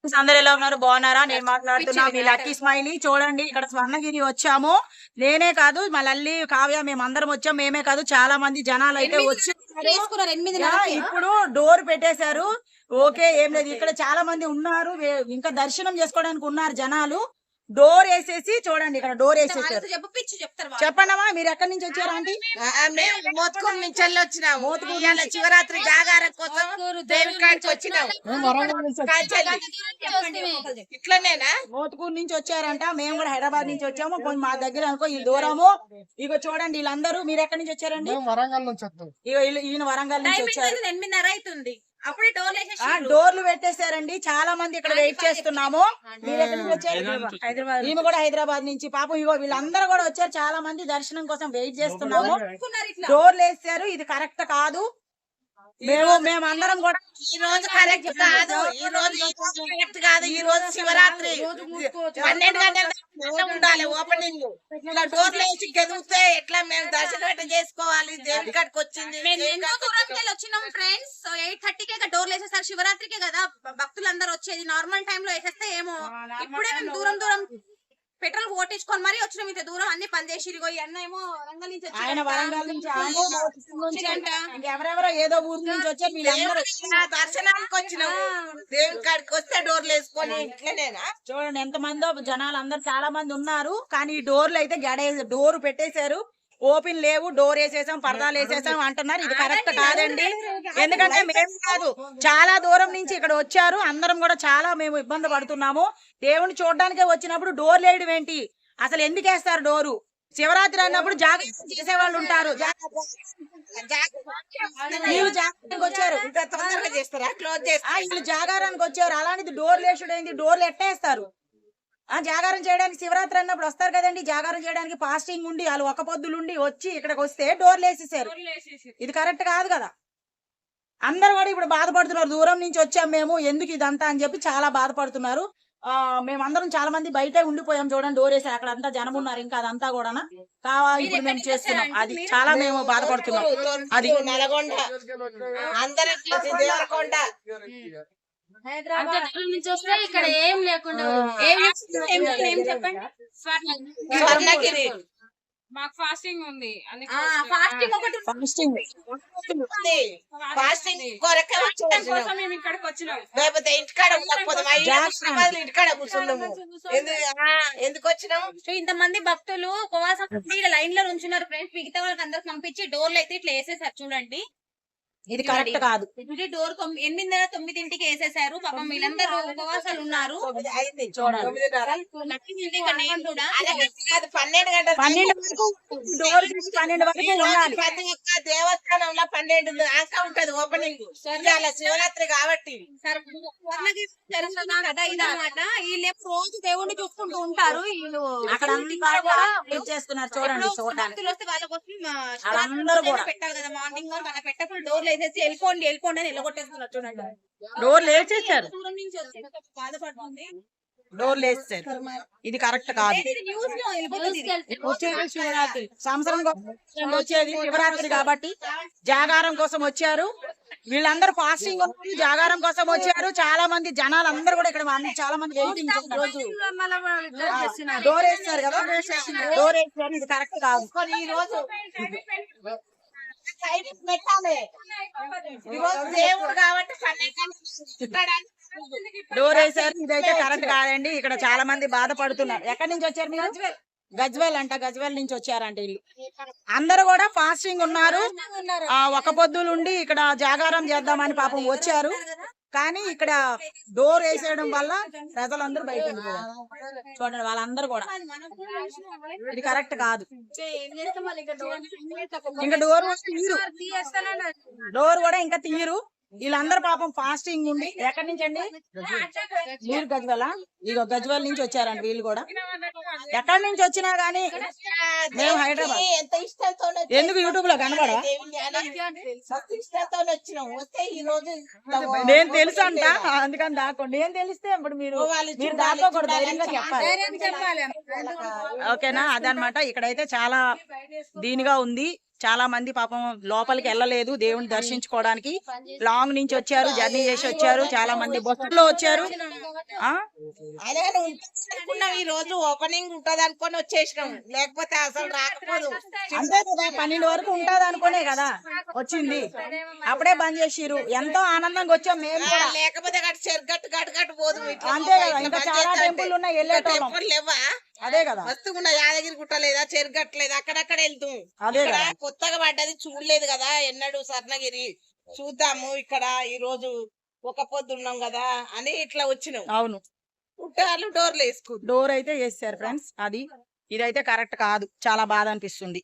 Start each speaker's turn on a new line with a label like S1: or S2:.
S1: అందరు ఎలా ఉన్నారు? బాగున్నారా? నేను మాట్లాడుతున్నా మీ లక్కీ స్మైలీ. చూడండి ఇక్కడ స్వర్ణగిరి వచ్చాము. నేనే కాదు మా లల్లి, కావ్య మేమందరం వచ్చాం. మేమే కాదు చాలా మంది జనాలు అయితే వచ్చి ఇప్పుడు డోర్ పెట్టేశారు. ఓకే, ఏం లేదు, ఇక్కడ చాలా మంది ఉన్నారు. ఇంకా దర్శనం చేసుకోవడానికి ఉన్నారు జనాలు. డోర్ వేసేసి చూడంండి, ఇక్కడ డోర్ వేసేసారు. చెప్పండమ్మా, మీరు ఎక్కడి నుంచి వచ్చారు ఆంటీ?
S2: మోత్కూరు నుంచి వచ్చినాము. శివరాత్రి జాగారం కోసం దేవికాడికి వచ్చినాము. ఇట్లనేనా?
S1: మోత్కూరు నుంచి వచ్చారంట. మేము కూడా హైదరాబాద్ నుంచి వచ్చాము. మా దగ్గర అనుకో ఈ దూరము. ఇగో చూడండి వీళ్ళందరూ. మీరు ఎక్కడి నుంచి వచ్చారండి?
S3: వరంగల్ నుంచి వచ్చాం.
S1: ఇగో ఈయన వరంగల్ నుంచి వచ్చారు.
S2: 8:30 అవుతుంది. అప్పుడే
S1: డోర్లు పెట్టేశారండి. చాలా మంది ఇక్కడ వెయిట్ చేస్తున్నాము. మీరు ఎక్కడి నుంచి వచ్చారు? హైదరాబాద్. ఈమె కూడా హైదరాబాద్ నుంచి. పాపం ఇగో వీళ్ళందరూ కూడా వచ్చారు. చాలా మంది దర్శనం కోసం వెయిట్ చేస్తున్నాము. డోర్లు వేసారు. ఇది కరెక్ట్ కాదు. మేమందరం కూడా
S2: ఈ రోజు కరెక్ట్ కాదు. ఈ రోజు కరెక్ట్ కాదు. ఈ రోజు శివరాత్రి 12 గంటల ఉండాలి ఓపెనింగ్. ఇట్లా డోర్లు వేసి గెలిగితే ఎట్లా మేము దర్శనం ఎట్లా చేసుకోవాలి? దేవుడి కాడికి వచ్చింది.
S4: వచ్చినాం ఫ్రెండ్స్. సో 8:30కే డోర్లు వేసేసారు. శివరాత్రికి కదా భక్తులందరూ వచ్చేది. నార్మల్ టైమ్ లో వేసేస్తే ఏమో. ఇప్పుడే మేము దూరం పెట్రోల్ కొట్టించుకొని మరీ వచ్చినాం. ఇంత దూరం అన్ని పనిచేసి అన్న ఏమో వరంగల్ నుంచి
S1: ఆయన వరంగల్ నుంచి ఎవరెవరో ఏదో ఊరు నుంచి వచ్చారు. వీళ్ళందరూ
S2: దర్శనానికి వచ్చినాం. దేవుడి కాడికి వస్తే డోర్లు వేసుకొని ఇట్లనేనా?
S1: చూడండి ఎంత మందో జనాలు అందరు చాలా మంది ఉన్నారు. కానీ ఈ డోర్లు అయితే డోర్ పెట్టేశారు. ఓపెన్ లేవు. డోర్ వేసేసాం, పరదాలు వేసేసాం అంటున్నారు. ఇది కరెక్ట్ కాదండి. ఎందుకంటే మేము కాదు, చాలా దూరం నుంచి ఇక్కడ వచ్చారు. అందరం కూడా చాలా మేము ఇబ్బంది పడుతున్నాము. దేవుని చూడడానికే వచ్చినప్పుడు డోర్ లేయడం ఏంటి? అసలు ఎందుకు వేస్తారు డోరు? శివరాత్రి అన్నప్పుడు జాగ్రత్త చేసే వాళ్ళు ఉంటారు. వీళ్ళు జాగ్రత్తకి వచ్చారు.
S2: తొందరగా చేస్తారా? క్లోజ్ చేస్తారు.
S1: వీళ్ళు జాగారానికి వచ్చారు. అలాంటిది డోర్లు వేసుడైంది. డోర్లు ఎట్టేస్తారు? జాగారం చేయడానికి శివరాత్రి అన్నప్పుడు వస్తారు కదండి. జాగారం చేయడానికి ఫాస్టింగ్ ఉండి వాళ్ళు ఒక పొద్దులుండి వచ్చి ఇక్కడికి వస్తే డోర్లు వేసేసారు. ఇది కరెక్ట్ కాదు కదా. అందరు కూడా ఇప్పుడు బాధపడుతున్నారు. దూరం నుంచి వచ్చాం మేము, ఎందుకు ఇదంతా అని చెప్పి చాలా బాధపడుతున్నారు. మేమందరం చాలా మంది బయటే ఉండిపోయాం. చూడండి డోర్ వేసారు. అక్కడ అంతా జనం ఉన్నారు. ఇంకా అదంతా కూడా ఇప్పుడు మేము చేస్తున్నాం. అది చాలా మేము బాధపడుతున్నాం. అది
S2: నల్గొండ అందరం దేవరకొండ
S4: నుంచి వస్తే ఇక్కడ ఏం లేకుండా ఏం చెప్పండి.
S2: స్వర్ణగిరి
S5: మాకు ఫాస్టింగ్ ఉంది.
S2: ఫాస్టింగ్ కొరకే
S5: కోసం మేము ఇక్కడికి వచ్చినాం.
S2: లేకపోతే ఇంటికాడ ఇంటికాడ కూర్చున్నాము. ఎందుకు వచ్చినాము?
S4: ఇంతమంది భక్తులు ఉపవాసం లైన్ లో ఉంచున్నారు ఫ్రెండ్స్. మిగతా వాళ్ళకి అందరికి పంపించి డోర్లు అయితే ఇట్లా వేసేసారు. చూడండి
S1: ఇది కరెక్ట్ కాదు.
S4: డోర్ 8:30-9కి వేసేసారు. పాపం వీళ్ళందరూ ఉపవాసాలు ఉన్నారు.
S2: 12
S1: గంటలు
S2: ప్రతి ఒక్క దేవస్థానంలో 12 దాకా ఉంటది ఓపెనింగ్. శివరాత్రి కాబట్టి
S4: కదా ఇదన్నమాట. వీళ్ళు రోజు దేవుణ్ణి చూసుకుంటూ ఉంటారు. వీళ్ళు
S1: అక్కడ చేస్తున్నారు. చూడండి
S4: భక్తులు వస్తే వాళ్ళ కోసం పెట్టాలి కదా. మార్నింగ్ మన పెట్టకుండా డోర్లు వేసేసి వెళ్ళిపోండి అని వెళ్ళగొట్టేస్తున్నారు. చూడండి
S1: డోర్లు వేసేసారు.
S4: దూరం నుంచి వచ్చి బాధపడుతుంది.
S1: డోర్లు వేసేసారు. ఇది కరెక్ట్ కాదు. వచ్చేది శివరాత్రి సంవత్సరం వచ్చేది శివరాత్రి కాబట్టి జాగారం కోసం వచ్చారు. వీళ్ళందరూ ఫాస్టింగ్ జాగారం కోసం వచ్చారు. చాలా మంది జనాలు అందరూ కూడా ఇక్కడ చాలా మంది వెయిటింగ్. రోజు డోర్ వేస్తారు కదా, డోర్ వేస్తారు. ఇది కరెక్ట్ కాదు.
S2: ఈ రోజు పెట్టాలి. ఈరోజు దేవుడు కాబట్టి
S1: డోర్ వేసారు. ఇదైతే కరెక్ట్ కాదండి. ఇక్కడ చాలా మంది బాధపడుతున్నారు. ఎక్కడి నుంచి వచ్చారు మీరు? గజ్వేల్ అంట. గజ్వేల్ నుంచి వచ్చారంట వీళ్ళు. అందరూ కూడా ఫాస్టింగ్ ఉన్నారు. ఒక పొద్దులుండి ఇక్కడ జాగారం చేద్దామని పాపం వచ్చారు. కానీ ఇక్కడ డోర్ వేసేయడం వల్ల ప్రజలందరూ బయట చూడండి. వాళ్ళందరూ కూడా ఇది కరెక్ట్ కాదు. ఇంకా డోర్ కూడా ఇంకా తీయరు. వీళ్ళందరూ పాపం ఫాస్టింగ్ ఉండి. ఎక్కడి నుంచి అండి మీరు? గజ్వేల్. ఇగో గజ్వేల్ నుంచి వచ్చారండి వీళ్ళు కూడా. ఎక్కడి నుంచి వచ్చినా గానీ మేము హైదరాబాద్.
S2: ఎంత ఇష్టంతో
S1: ఎందుకు యూట్యూబ్ లో కనబడా?
S2: ఇష్టంతో వచ్చినాం. వస్తే ఈ రోజు
S1: నేను తెలుసు అంట, అందుకని దాక్కోండి. నేను తెలిస్తే ఇప్పుడు మీరు దాక్కోకూడదు, ధైర్యంగా చెప్పాలి. ఓకేనా? అదనమాట. ఇక్కడైతే చాలా దీనిగా ఉంది. చాలా మంది పాపం లోపలికి వెళ్ళలేదు దేవుని దర్శించుకోవడానికి. లాంగ్ నుంచి వచ్చారు, జర్నీ చేసి వచ్చారు, చాలా మంది బస్సులో వచ్చారు. ఆ
S2: అదే అనుకున్నాం ఈ రోజు ఓపెనింగ్ ఉంటది అనుకొని వచ్చేసినాం, లేకపోతే అసలు రాకపోదు.
S1: అంతే కదా, 12 వరకు ఉంటది అనుకునే కదా వచ్చింది. అప్పుడే బంద్ చేసిర్రు. ఎంతో ఆనందంగా వచ్చాం మేము కూడా.
S2: లేకపోతే గట్టు పోదు.
S1: అంతే కదా, ఇంకా చాలా టెంపుల్ ఉన్నాయి వెళ్ళేటోళ్ళం.
S2: లేవా?
S1: అదే కదా,
S2: మస్తుగా యాదగిరి గుట్ట లేదా, చెరుగట్లేదా, అక్కడక్కడ వెళ్తాం.
S1: అదే
S2: ఇక్కడ
S1: కదా.
S2: కొత్తగా పడ్డది, చూడలేదు కదా ఎన్నడు స్వర్ణగిరి. చూద్దాము ఇక్కడ ఈ రోజు ఒక పొద్దున్నాం కదా అని ఇట్లా వచ్చినాం.
S1: అవును,
S2: పుట్టాలు డోర్లు వేసుకుంటాం.
S1: డోర్ అయితే వేసారు ఫ్రెండ్స్. ఇదైతే కరెక్ట్ కాదు, చాలా బాధ అనిపిస్తుంది.